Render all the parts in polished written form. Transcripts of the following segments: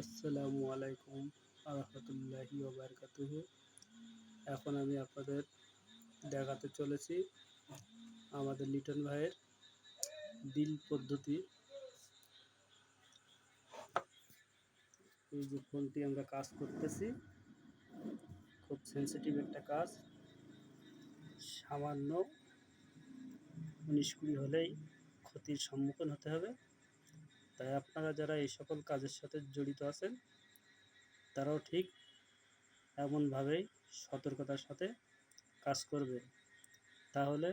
আসসালামু আলাইকুম আরহামতুল্লাহি ওবারকাতুহু। এখন আমি আপনাদের দেখাতে চলেছি আমাদের লিটন ভাইয়ের বিল পদ্ধতি। এই যে ফোনটি আমরা কাজ করতেছি, খুব সেন্সিটিভ একটা কাজ। সামান্য 19-20 হলেই ক্ষতির সম্মুখীন হতে হবে। তাই আপনারা যারা এই সকল কাজের সাথে জড়িত আছেন তারাও ঠিক এমনভাবেই সতর্কতার সাথে কাজ করবেন, তাহলে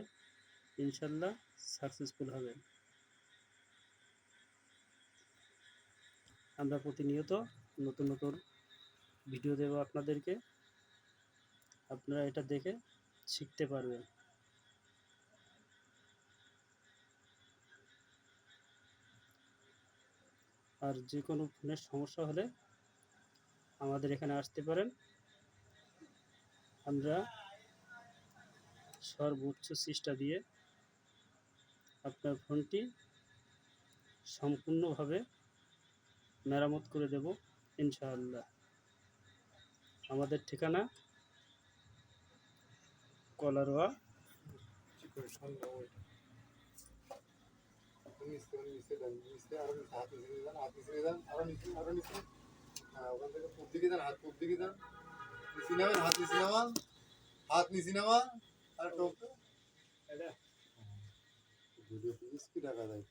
ইনশাল্লাহ সাকসেসফুল হবেন। আমরা প্রতিনিয়ত নতুন নতুন ভিডিও দেব আপনাদেরকে, আপনারা এটা দেখে শিখতে পারবেন। আর যে কোনো ফোনের সমস্যা হলে আমাদের এখানে আসতে পারেন। আমরা সর্বোচ্চ চেষ্টা দিয়ে আপনার ফোনটি সম্পূর্ণভাবে মেরামত করে দেব ইনশাআল্লাহ। আমাদের ঠিকানা কলারোয়া। হাত নিচে নেওয়া আর টোপ ভিডিও কি টাকা দেয়।